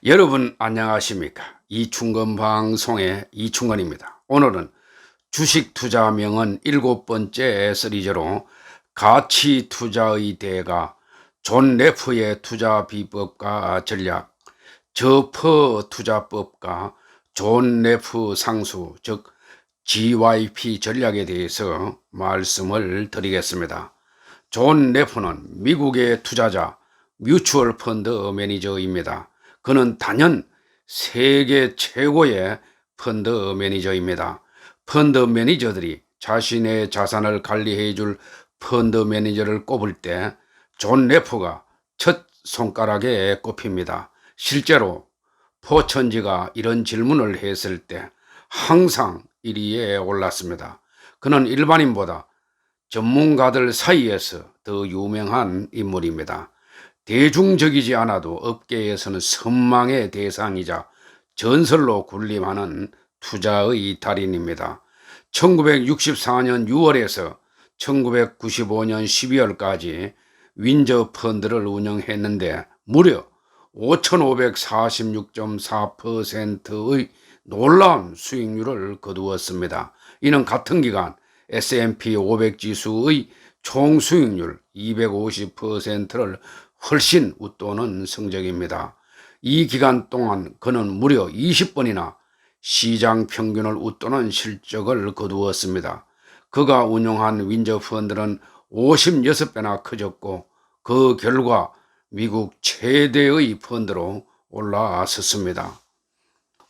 여러분 안녕하십니까? 이충건 방송의 이충건입니다. 오늘은 주식 투자명은 7번째 시리즈로 가치 투자의 대가 존 레프의 투자 비법과 전략, 저퍼 투자법과 존 레프 상수 즉 GYP 전략에 대해서 말씀을 드리겠습니다. 존 레프는 미국의 투자자 뮤추얼 펀드 매니저입니다. 그는 단연 세계 최고의 펀드 매니저입니다. 펀드 매니저들이 자신의 자산을 관리해 줄 펀드 매니저를 꼽을 때 존 레프가 첫 손가락에 꼽힙니다. 실제로 포천지가 이런 질문을 했을 때 항상 1위에 올랐습니다. 그는 일반인보다 전문가들 사이에서 더 유명한 인물입니다. 대중적이지 않아도 업계에서는 선망의 대상이자 전설로 군림하는 투자의 달인입니다. 1964년 6월에서 1995년 12월까지 윈저 펀드를 운영했는데 무려 5,546.4%의 놀라운 수익률을 거두었습니다. 이는 같은 기간 S&P 500 지수의 총 수익률 250%를 훨씬 웃도는 성적입니다. 이 기간 동안 그는 무려 20번이나 시장 평균을 웃도는 실적을 거두었습니다. 그가 운용한 윈저 펀드는 56배나 커졌고 그 결과 미국 최대의 펀드로 올라섰습니다.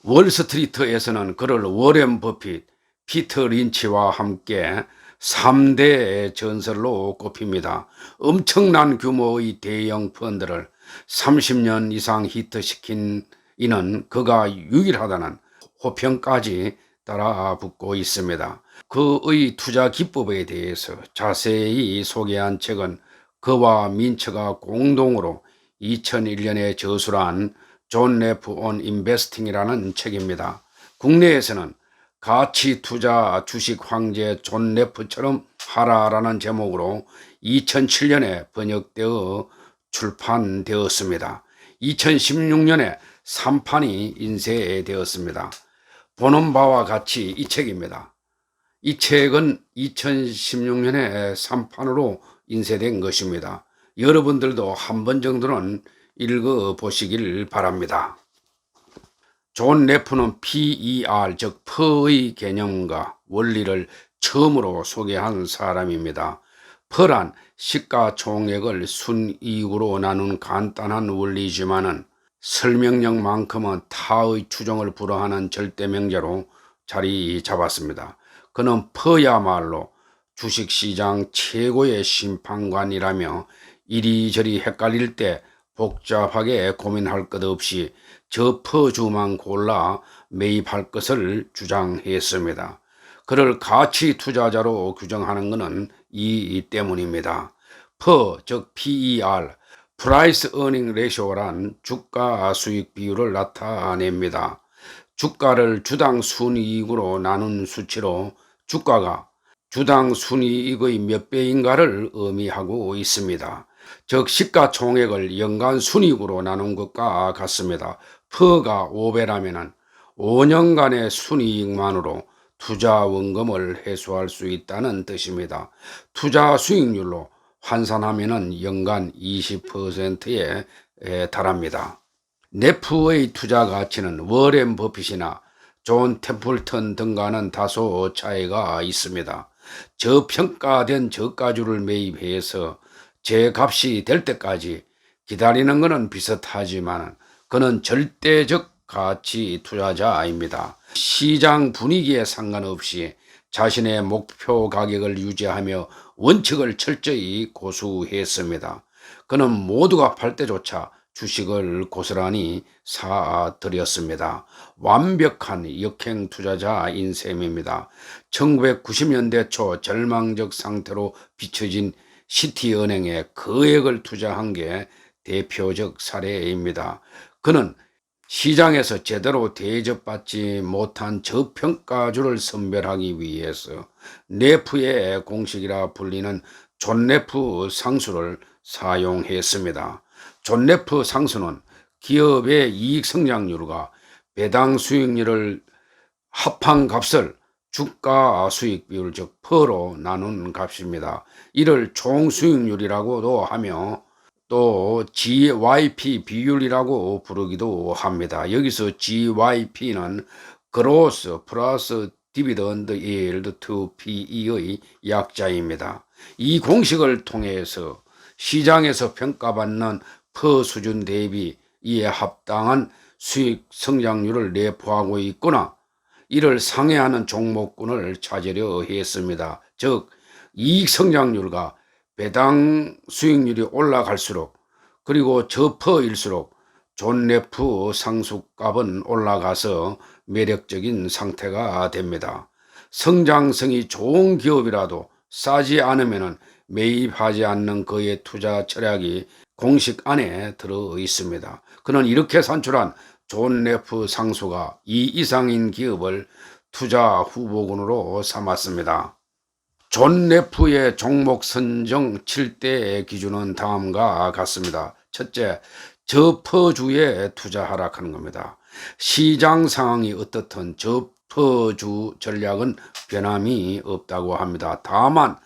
월스트리트에서는 그를 워렌 버핏, 피터 린치와 함께 3대 전설로 꼽힙니다. 엄청난 규모의 대형 펀드를 30년 이상 히트시킨 이는 그가 유일하다는 호평까지 따라붙고 있습니다. 그의 투자 기법에 대해서 자세히 소개한 책은 그와 민처가 공동으로 2001년에 저술한 존 레프 온 인베스팅이라는 책입니다. 국내에서는 가치 투자 주식 황제 존 레프처럼 하라라는 제목으로 2007년에 번역되어 출판되었습니다. 2016년에 3판이 인쇄되었습니다. 보는 바와 같이 이 책입니다. 이 책은 2016년에 3판으로 인쇄된 것입니다. 여러분들도 한 번 정도는 읽어보시길 바랍니다. 존 레프는 PER 즉 퍼의 개념과 원리를 처음으로 소개한 사람입니다. 퍼란 시가총액을 순이익으로 나눈 간단한 원리지만은 설명력만큼은 타의 추정을 불허하는 절대명제로 자리 잡았습니다. 그는 퍼야말로 주식시장 최고의 심판관이라며 이리저리 헷갈릴 때 복잡하게 고민할 것 없이 저 퍼주만 골라 매입할 것을 주장했습니다. 그를 가치 투자자로 규정하는 것은 이 때문입니다. 퍼, 즉 PER, Price Earning Ratio란 주가 수익 비율을 나타냅니다. 주가를 주당 순이익으로 나눈 수치로 주가가 주당 순이익의 몇 배인가를 의미하고 있습니다. 즉 시가총액을 연간 순이익으로 나눈 것과 같습니다. 퍼가 5배라면 5년간의 순이익만으로 투자 원금을 회수할 수 있다는 뜻입니다. 투자 수익률로 환산하면 연간 20%에 달합니다. 레프의 투자 가치는 워렌 버핏이나 존 템플턴 등과는 다소 차이가 있습니다. 저평가된 저가주를 매입해서 제 값이 될 때까지 기다리는 것은 비슷하지만 그는 절대적 가치 투자자입니다. 시장 분위기에 상관없이 자신의 목표 가격을 유지하며 원칙을 철저히 고수했습니다. 그는 모두가 팔 때조차 주식을 고스란히 사들였습니다. 완벽한 역행 투자자인 셈입니다. 1990년대 초 절망적 상태로 비춰진 시티은행에 거액을 투자한 게 대표적 사례입니다. 그는 시장에서 제대로 대접받지 못한 저평가주를 선별하기 위해서 레프의 공식이라 불리는 존 레프 상수를 사용했습니다. 존 레프 상수는 기업의 이익 성장률과 배당 수익률을 합한 값을 주가 수익 비율 즉 퍼로 나눈 값입니다. 이를 총 수익률이라고도 하며 또 GYP 비율이라고 부르기도 합니다. 여기서 GYP는 Gross 플러스 디비던드 yield to PE의 약자입니다. 이 공식을 통해서 시장에서 평가받는 퍼 수준 대비 이에 합당한 수익 성장률을 내포하고 있거나 이를 상회하는 종목군을 찾으려 했습니다. 즉 이익 성장률과 배당 수익률이 올라갈수록 그리고 저퍼일수록 존레프 상수값은 올라가서 매력적인 상태가 됩니다. 성장성이 좋은 기업이라도 싸지 않으면 매입하지 않는 그의 투자 철학이 공식 안에 들어 있습니다. 그는 이렇게 산출한 존레프 상수가 2 이상인 기업을 투자 후보군으로 삼았습니다. 존레프의 종목 선정 7대 기준은 다음과 같습니다. 첫째, 저퍼주에 투자 하락하는 겁니다. 시장 상황이 어떻든 저퍼주 전략은 변함이 없다고 합니다. 다만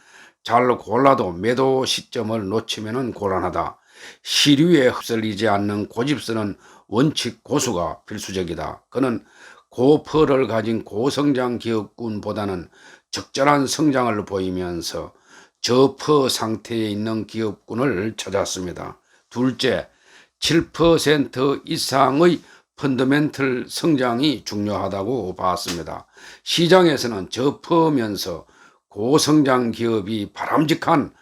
잘 골라도 매도 시점을 놓치면 곤란하다. 시류에 휩쓸리지 않는 고집스러운 원칙 고수가 필수적이다. 그는 고퍼를 가진 고성장 기업군보다는 적절한 성장을 보이면서 저퍼 상태에 있는 기업군을 찾았습니다. 둘째, 7% 이상의 펀더멘털 성장이 중요하다고 봤습니다. 시장에서는 저퍼면서 고성장 기업이 바람직한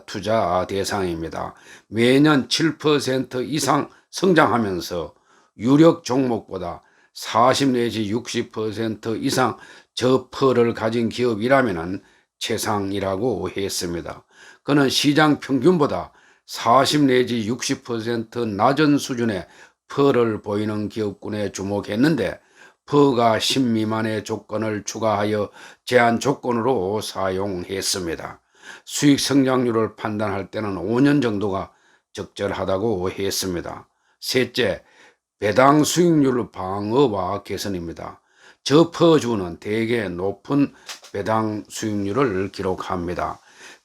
투자 대상입니다. 매년 7% 이상 성장하면서 유력 종목보다 40 내지 60% 이상 저퍼를 가진 기업이라면 최상이라고 했습니다. 그는 시장 평균보다 40 내지 60% 낮은 수준의 퍼를 보이는 기업군에 주목했는데 퍼가 10 미만의 조건을 추가하여 제한 조건으로 사용했습니다. 수익 성장률을 판단할 때는 5년 정도가 적절하다고 했습니다. 셋째, 배당 수익률 방어와 개선입니다. 저퍼주는 대개 높은 배당 수익률을 기록합니다.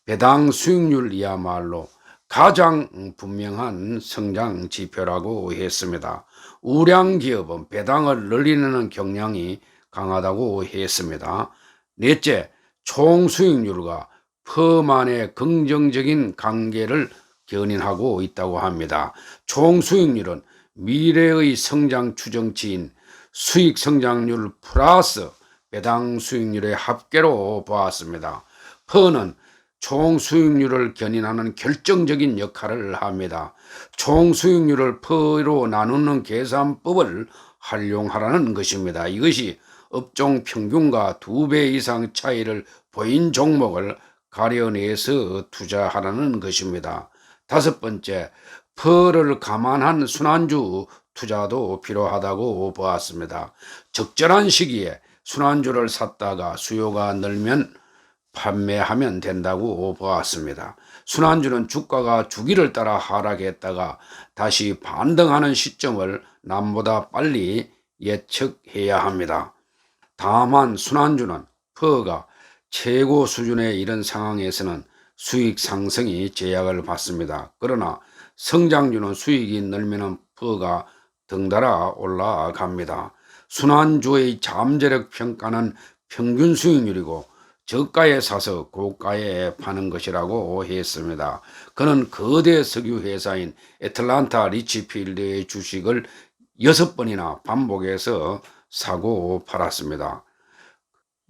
배당 수익률이야말로 가장 분명한 성장 지표라고 했습니다. 우량 기업은 배당을 늘리는 경향이 강하다고 했습니다. 넷째, 총 수익률과 퍼만의 긍정적인 관계를 견인하고 있다고 합니다. 총 수익률은 미래의 성장 추정치인 수익 성장률 플러스 배당 수익률의 합계로 보았습니다. 퍼는 총 수익률을 견인하는 결정적인 역할을 합니다. 총 수익률을 퍼로 나누는 계산법을 활용하라는 것입니다. 이것이 업종 평균과 2배 이상 차이를 보인 종목을 가려내서 투자하라는 것입니다. 다섯 번째, 퍼를 감안한 순환주 투자도 필요하다고 보았습니다. 적절한 시기에 순환주를 샀다가 수요가 늘면 판매하면 된다고 보았습니다. 순환주는 주가가 주기를 따라 하락했다가 다시 반등하는 시점을 남보다 빨리 예측해야 합니다. 다만 순환주는 퍼가 최고 수준에 이른 상황에서는 수익 상승이 제약을 받습니다. 그러나 성장주는 수익이 늘면 퍼가 덩달아 올라갑니다. 순환주의 잠재력 평가는 평균 수익률이고 저가에 사서 고가에 파는 것이라고 했습니다. 그는 거대 석유 회사인 애틀란타 리치필드의 주식을 6번이나 반복해서 사고 팔았습니다.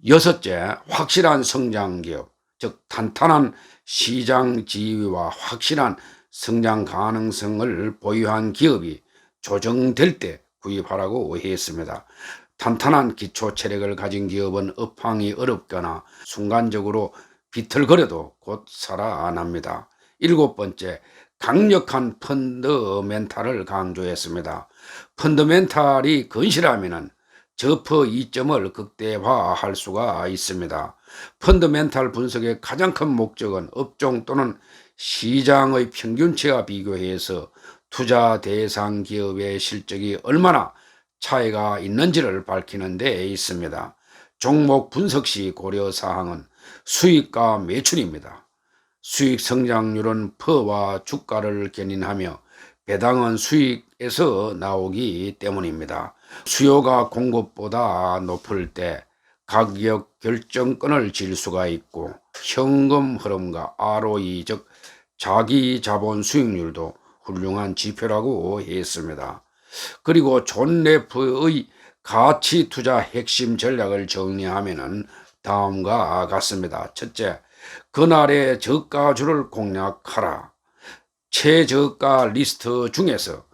여섯째, 확실한 성장 기업, 즉 탄탄한 시장 지위와 확실한 성장 가능성을 보유한 기업이 조정될 때 구입하라고 했습니다. 탄탄한 기초 체력을 가진 기업은 업황이 어렵거나 순간적으로 비틀거려도 곧 살아납니다. 일곱 번째, 강력한 펀더멘탈을 강조했습니다. 펀더멘탈이 건실하면 저퍼 이점을 극대화할 수가 있습니다. 펀더멘탈 분석의 가장 큰 목적은 업종 또는 시장의 평균치와 비교해서 투자 대상 기업의 실적이 얼마나 차이가 있는지를 밝히는 데 있습니다. 종목 분석 시 고려 사항은 수익과 매출입니다. 수익 성장률은 퍼와 주가를 견인하며 배당은 수익에서 나오기 때문입니다. 수요가 공급보다 높을 때 가격 결정권을 질 수가 있고 현금 흐름과 ROE 즉 자기 자본 수익률도 훌륭한 지표라고 했습니다. 그리고 존 레프의 가치 투자 핵심 전략을 정리하면은 다음과 같습니다. 첫째, 그날의 저가주를 공략하라. 최저가 리스트 중에서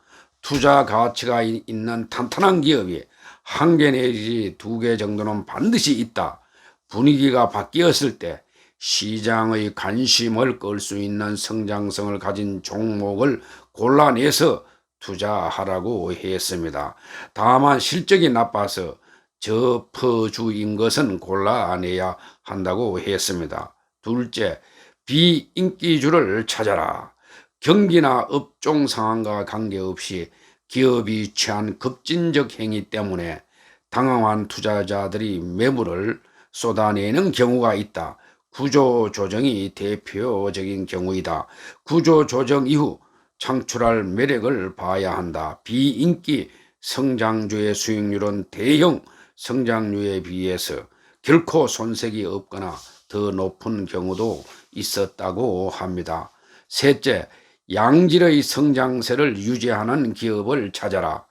투자 가치가 있는 탄탄한 기업이 한 개 내지 두 개 정도는 반드시 있다. 분위기가 바뀌었을 때 시장의 관심을 끌 수 있는 성장성을 가진 종목을 골라내서 투자하라고 했습니다. 다만 실적이 나빠서 저퍼주인 것은 골라내야 한다고 했습니다. 둘째, 비인기주를 찾아라. 경기나 업종 상황과 관계없이 기업이 취한 급진적 행위 때문에 당황한 투자자들이 매물을 쏟아내는 경우가 있다. 구조조정이 대표적인 경우이다. 구조조정 이후 창출할 매력을 봐야 한다. 비인기 성장주의 수익률은 대형 성장주에 비해서 결코 손색이 없거나 더 높은 경우도 있었다고 합니다. 셋째, 양질의 성장세를 유지하는 기업을 찾아라.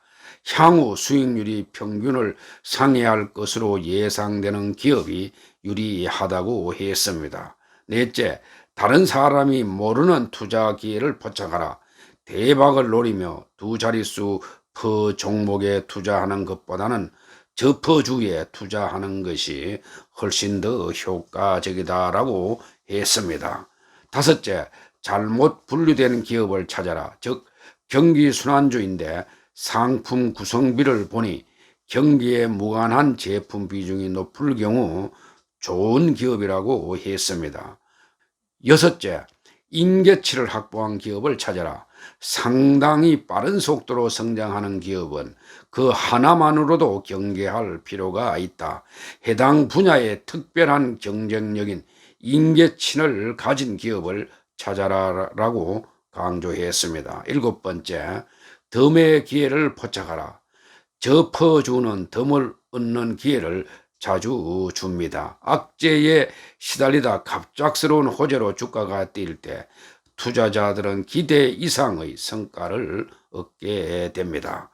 향후 수익률이 평균을 상회할 것으로 예상되는 기업이 유리하다고 했습니다. 넷째, 다른 사람이 모르는 투자 기회를 포착하라. 대박을 노리며 두 자릿수 퍼 종목에 투자하는 것보다는 저퍼주에 투자하는 것이 훨씬 더 효과적이다라고 했습니다. 다섯째, 잘못 분류된 기업을 찾아라. 즉 경기순환주인데 상품 구성비를 보니 경기에 무관한 제품 비중이 높을 경우 좋은 기업이라고 했습니다. 여섯째, 인계치를 확보한 기업을 찾아라. 상당히 빠른 속도로 성장하는 기업은 그 하나만으로도 경계할 필요가 있다. 해당 분야의 특별한 경쟁력인 인계치를 가진 기업을 찾아라라고 강조했습니다. 일곱 번째, 덤의 기회를 포착하라. 저퍼주는 덤을 얻는 기회를 자주 줍니다. 악재에 시달리다 갑작스러운 호재로 주가가 뛸 때 투자자들은 기대 이상의 성과를 얻게 됩니다.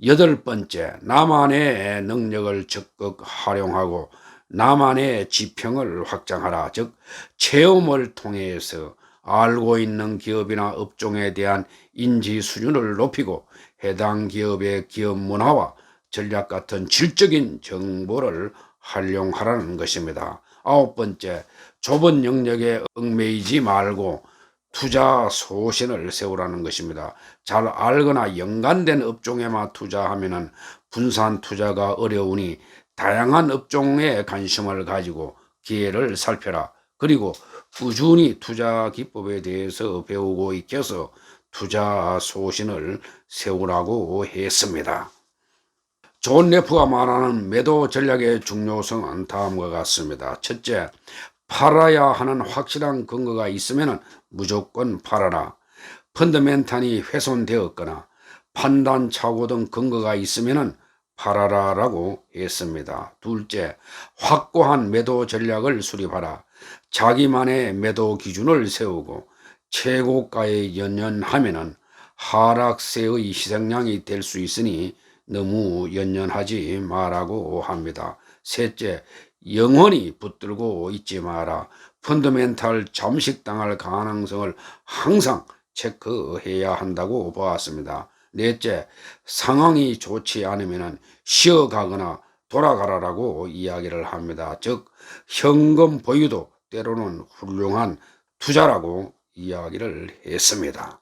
여덟 번째, 나만의 능력을 적극 활용하고 나만의 지평을 확장하라. 즉 체험을 통해서 알고 있는 기업이나 업종에 대한 인지 수준을 높이고 해당 기업의 기업 문화와 전략 같은 질적인 정보를 활용하라는 것입니다. 아홉 번째, 좁은 영역에 얽매이지 말고 투자 소신을 세우라는 것입니다. 잘 알거나 연관된 업종에만 투자하면 분산 투자가 어려우니 다양한 업종에 관심을 가지고 기회를 살펴라. 그리고 꾸준히 투자 기법에 대해서 배우고 익혀서 투자 소신을 세우라고 했습니다. 존 레프가 말하는 매도 전략의 중요성은 다음과 같습니다. 첫째, 팔아야 하는 확실한 근거가 있으면 무조건 팔아라. 펀더멘탈이 훼손되었거나 판단 착오 등 근거가 있으면 팔아라라고 했습니다. 둘째, 확고한 매도 전략을 수립하라. 자기만의 매도 기준을 세우고 최고가에 연연하면 하락세의 희생양이 될 수 있으니 너무 연연하지 마라고 합니다. 셋째, 영원히 붙들고 있지 마라. 펀더멘탈 잠식당할 가능성을 항상 체크해야 한다고 보았습니다. 넷째, 상황이 좋지 않으면 쉬어가거나 돌아가라라고 이야기를 합니다. 즉 현금 보유도 때로는 훌륭한 투자라고 이야기를 했습니다.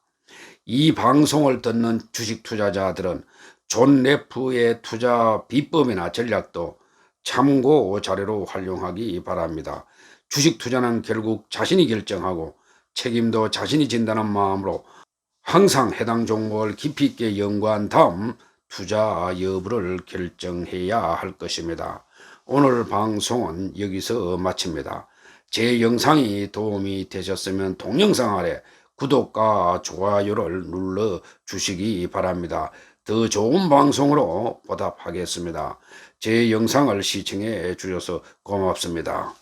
이 방송을 듣는 주식 투자자들은 존 레프의 투자 비법이나 전략도 참고 자료로 활용하기 바랍니다. 주식 투자는 결국 자신이 결정하고 책임도 자신이 진다는 마음으로 항상 해당 종목을 깊이 있게 연구한 다음 투자 여부를 결정해야 할 것입니다. 오늘 방송은 여기서 마칩니다. 제 영상이 도움이 되셨으면 동영상 아래 구독과 좋아요를 눌러 주시기 바랍니다. 더 좋은 방송으로 보답하겠습니다. 제 영상을 시청해 주셔서 고맙습니다.